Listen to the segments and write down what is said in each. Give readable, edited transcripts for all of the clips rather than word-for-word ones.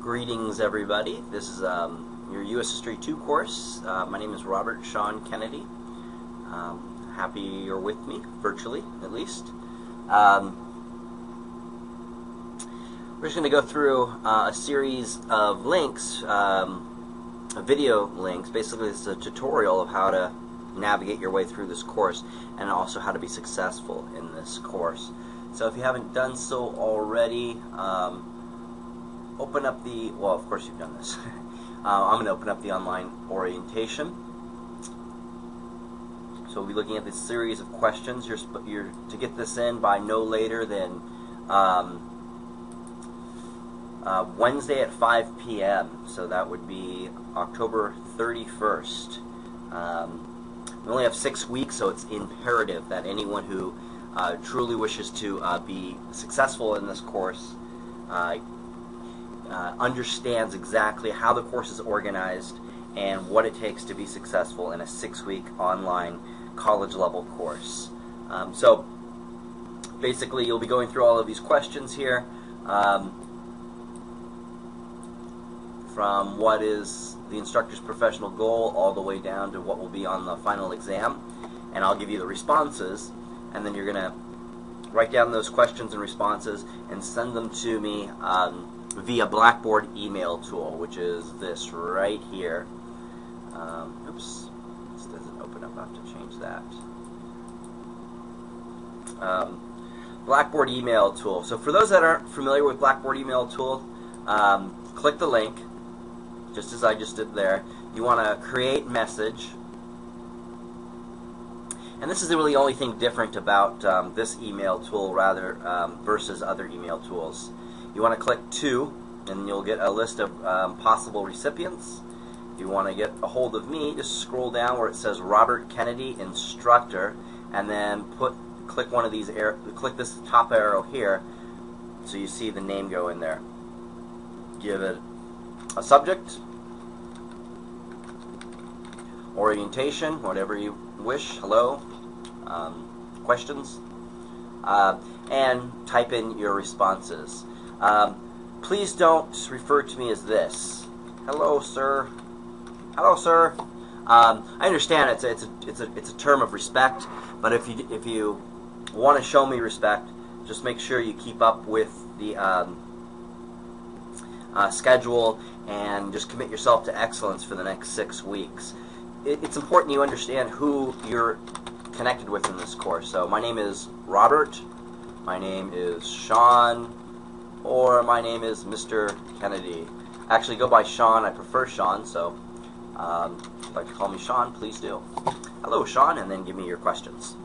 Greetings, everybody. This is your U.S. History 2 course. My name is Robert Sean Kennedy. Happy you're with me, virtually at least. We're just going to go through a series of links, video links. Basically, it's a tutorial of how to navigate your way through this course and also how to be successful in this course. So if you haven't done so already, open up the, well, of course you've done this. I'm going to open up the online orientation. So we'll be looking at this series of questions. You're to get this in by no later than Wednesday at 5 p.m. So that would be October 31st. We only have 6 weeks, so it's imperative that anyone who truly wishes to be successful in this course understands exactly how the course is organized and what it takes to be successful in a 6-week online college-level course. So basically, you'll be going through all of these questions here, from what is the instructor's professional goal all the way down to what will be on the final exam, and I'll give you the responses, and then you're going to write down those questions and responses and send them to me via Blackboard email tool, which is this right here. Oops, this doesn't open up. I have to change that. Blackboard email tool. So for those that aren't familiar with Blackboard email tool, click the link, just as I just did there. You want to create message. And this is really the only thing different about this email tool versus other email tools. You want to click to, and you'll get a list of possible recipients. If you want to get a hold of me, just scroll down where it says Robert Kennedy Instructor, and then click one of these click this top arrow here, so you see the name go in there. Give it a subject, orientation, whatever you wish, hello, questions, and type in your responses. Please don't refer to me as this. Hello, sir. Hello, sir. I understand it's a term of respect, but if you want to show me respect, just make sure you keep up with the schedule and just commit yourself to excellence for the next 6 weeks. It's important you understand who you're connected with in this course. So my name is Robert, my name is Sean, or my name is Mr. Kennedy. I actually go by Sean. I prefer Sean, so if you'd like to call me Sean, please do. Hello, Sean, and then give me your questions.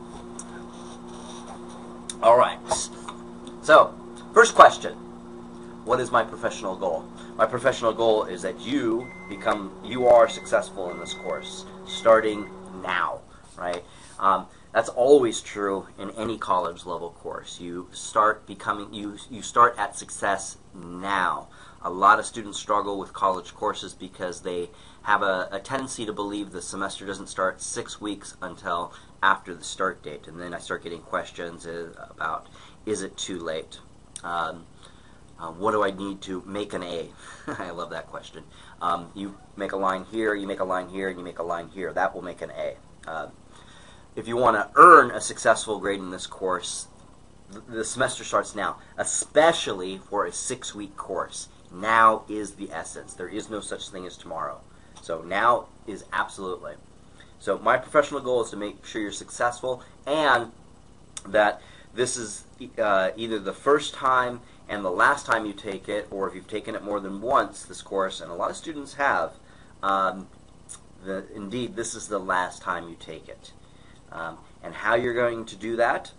Alright, so first question. What is my professional goal? My professional goal is that you are successful in this course, starting now, right? That's always true in any college level course. You start at success now. A lot of students struggle with college courses because they have a tendency to believe the semester doesn't start 6 weeks until after the start date, and then I start getting questions about, is it too late? What do I need to make an A? I love that question. You make a line here, you make a line here, and you make a line here. That will make an A. If you want to earn a successful grade in this course, the semester starts now, especially for a 6-week course. Now is the essence. There is no such thing as tomorrow. So now is absolutely. So my professional goal is to make sure you're successful, and that this is either the first time and the last time you take it, or if you've taken it more than once, this course, and a lot of students have, indeed this is the last time you take it. And how you're going to do that?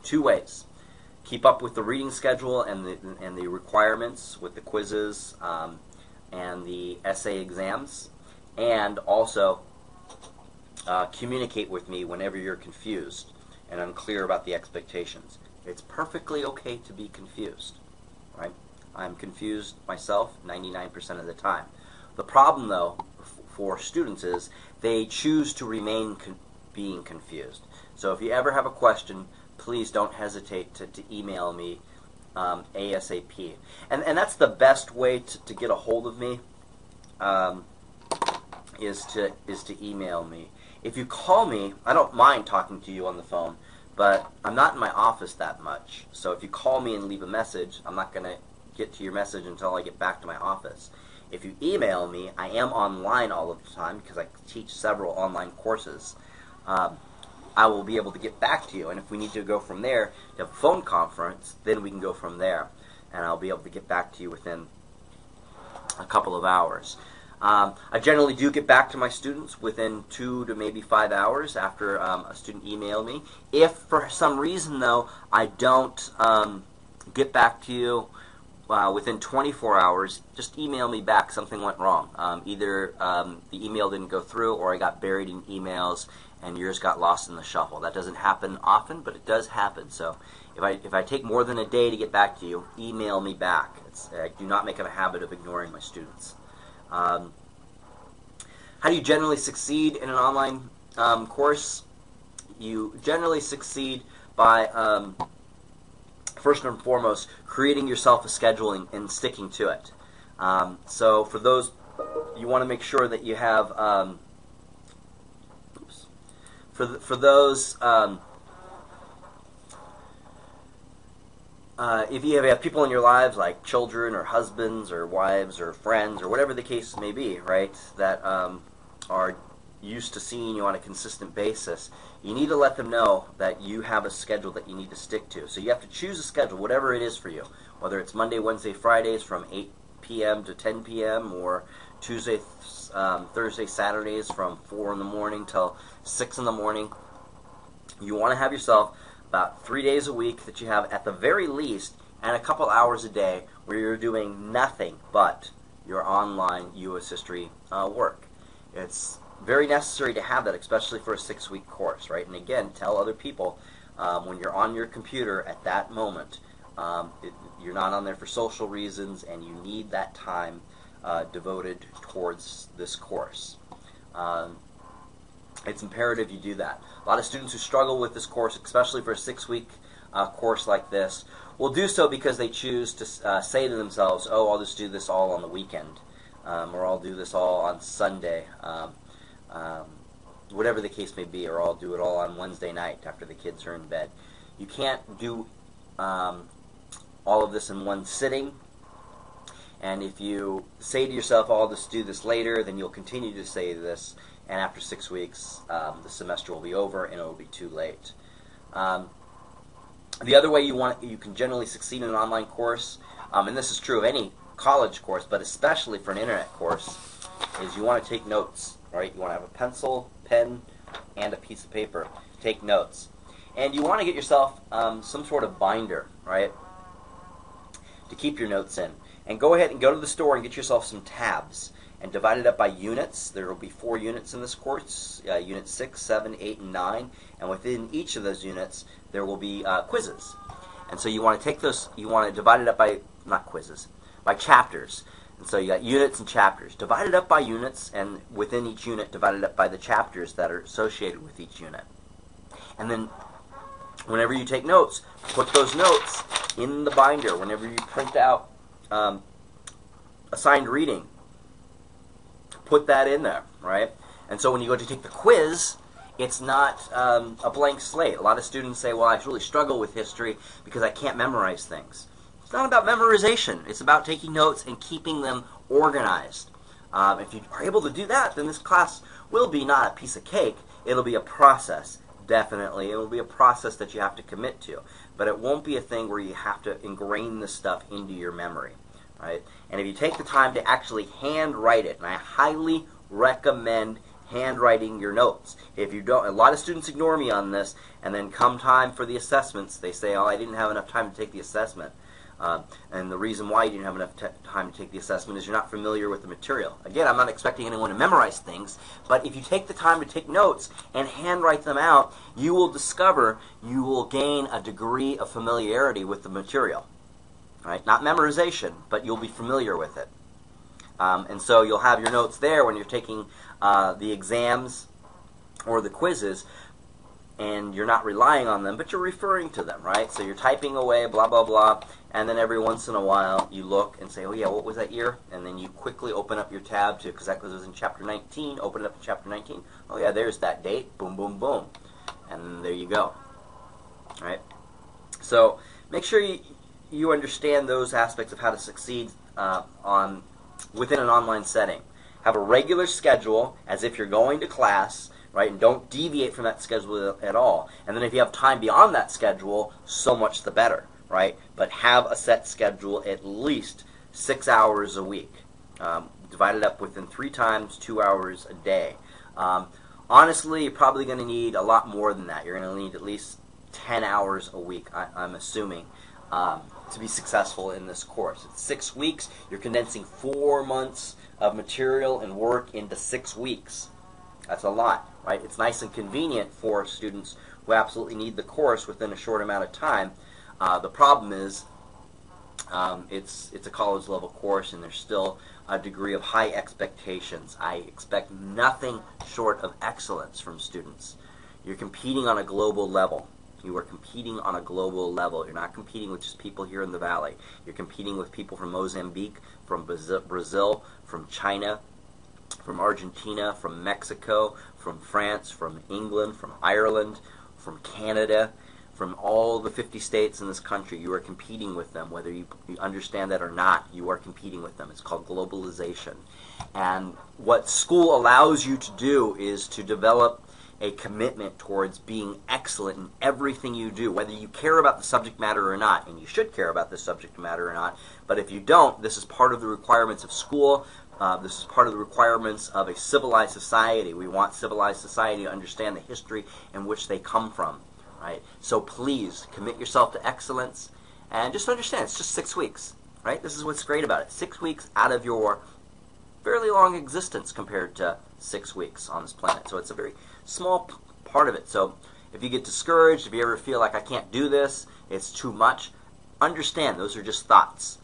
2 ways. Keep up with the reading schedule and the requirements with the quizzes and the essay exams, and also communicate with me whenever you're confused and unclear about the expectations. It's perfectly okay to be confused, right? I'm confused myself 99% of the time. The problem, though, for students is they choose to remain being confused. So if you ever have a question, please don't hesitate to email me ASAP. And that's the best way to get a hold of me, is to email me. If you call me, I don't mind talking to you on the phone, but I'm not in my office that much. So if you call me and leave a message, I'm not going to get to your message until I get back to my office. If you email me, I am online all of the time because I teach several online courses. I will be able to get back to you, and if we need to go from there to have a phone conference, then we can go from there, and I'll be able to get back to you within a couple of hours. I generally do get back to my students within 2 to maybe 5 hours after a student emailed me. If for some reason, though, I don't get back to you within 24 hours, just email me back. Something went wrong. Either the email didn't go through, or I got buried in emails and yours got lost in the shuffle. That doesn't happen often, but it does happen. So if I take more than a day to get back to you, email me back. I do not make it a habit of ignoring my students. How do you generally succeed in an online course? You generally succeed by, first and foremost, creating yourself a schedule and sticking to it. So for those, you want to make sure that you have, for those, if you have people in your lives like children or husbands or wives or friends or whatever the case may be, right, that are used to seeing you on a consistent basis, you need to let them know that you have a schedule that you need to stick to. So you have to choose a schedule, whatever it is for you, whether it's Monday, Wednesday, Fridays from 8 p.m. to 10 p.m. or Tuesday, Thursday, Saturdays from 4 in the morning till 6 in the morning. You want to have yourself about 3 days a week that you have at the very least, and a couple hours a day where you're doing nothing but your online U.S. history work. It's very necessary to have that, especially for a 6-week course, right? And again, tell other people when you're on your computer at that moment, you're not on there for social reasons, and you need that time devoted towards this course. It's imperative you do that. A lot of students who struggle with this course, especially for a 6-week course like this, will do so because they choose to say to themselves, oh, I'll just do this all on the weekend, or I'll do this all on Sunday, whatever the case may be, or I'll do it all on Wednesday night after the kids are in bed. You can't do all of this in one sitting. And if you say to yourself, oh, I'll just do this later, then you'll continue to say this, and after 6 weeks, the semester will be over and it will be too late. The other way you can generally succeed in an online course, and this is true of any college course, but especially for an internet course, is you want to take notes, right? You want to have a pencil, pen, and a piece of paper. Take notes. And you want to get yourself some sort of binder, right, to keep your notes in. And go ahead and go to the store and get yourself some tabs and divide it up by units. There will be 4 units in this course, units 6, 7, 8, and 9. And within each of those units, there will be quizzes. And so you want to take those, you want to divide it up by, not quizzes, by chapters. And so you got units and chapters. Divide it up by units, and within each unit, divide it up by the chapters that are associated with each unit. And then whenever you take notes, put those notes in the binder. Whenever you print out assigned reading, put that in there, right? And so when you go to take the quiz, it's not a blank slate. A lot of students say, well, I really struggle with history because I can't memorize things. It's not about memorization. It's about taking notes and keeping them organized. If you are able to do that, then this class will be not a piece of cake. It'll be a process, definitely. It will be a process that you have to commit to. But it won't be a thing where you have to ingrain this stuff into your memory. Right? And if you take the time to actually handwrite it, and I highly recommend handwriting your notes. If you don't, a lot of students ignore me on this, and then come time for the assessments, they say, oh, I didn't have enough time to take the assessment. And the reason why you didn't have enough time to take the assessment is you're not familiar with the material. Again, I'm not expecting anyone to memorize things, but if you take the time to take notes and handwrite them out, you will discover you will gain a degree of familiarity with the material. Right? Not memorization, but you'll be familiar with it. And so you'll have your notes there when you're taking the exams or the quizzes. and you're not relying on them, but you're referring to them, right? So you're typing away, blah, blah, blah, and then every once in a while you look and say, oh yeah, what was that year? And then you quickly open up your tab to, because that was in chapter 19, open it up to chapter 19. Oh yeah, there's that date, boom, boom, boom. And there you go, right? So make sure you understand those aspects of how to succeed within an online setting. Have a regular schedule as if you're going to class, right? And don't deviate from that schedule at all. And then if you have time beyond that schedule, so much the better, right? But have a set schedule, at least 6 hours a week. Divide it up within 3 times, 2 hours a day. Honestly, you're probably going to need a lot more than that. You're going to need at least 10 hours a week, I'm assuming, to be successful in this course. It's 6 weeks. You're condensing 4 months of material and work into 6 weeks. That's a lot, right? It's nice and convenient for students who absolutely need the course within a short amount of time. The problem is it's a college level course, and there's still a degree of high expectations. I expect nothing short of excellence from students. You're competing on a global level. You are competing on a global level. You're not competing with just people here in the Valley. You're competing with people from Mozambique, from Brazil, from China, from Argentina, from Mexico, from France, from England, from Ireland, from Canada, from all the 50 states in this country. You are competing with them. Whether you understand that or not, you are competing with them. It's called globalization. And what school allows you to do is to develop a commitment towards being excellent in everything you do, whether you care about the subject matter or not, and you should care about the subject matter or not. But if you don't, this is part of the requirements of school. This is part of the requirements of a civilized society. We want civilized society to understand the history in which they come from, right? So please commit yourself to excellence, and just understand it's just 6 weeks, right? This is what's great about it. 6 weeks out of your fairly long existence compared to 6 weeks on this planet. So it's a very small part of it. So if you get discouraged, if you ever feel like I can't do this, it's too much, understand those are just thoughts.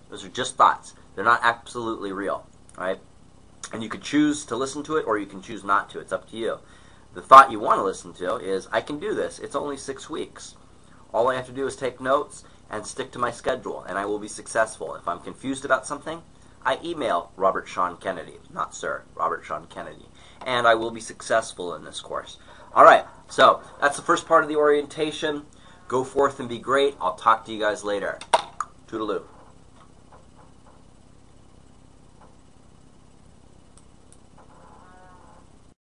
Those are just thoughts. They're not absolutely real, right? And you could choose to listen to it, or you can choose not to. It's up to you. The thought you want to listen to is, I can do this. It's only 6 weeks. All I have to do is take notes and stick to my schedule, and I will be successful. If I'm confused about something, I email Robert Sean Kennedy, not Sir, Robert Sean Kennedy, and I will be successful in this course. All right, so that's the first part of the orientation. Go forth and be great. I'll talk to you guys later. Toodaloo.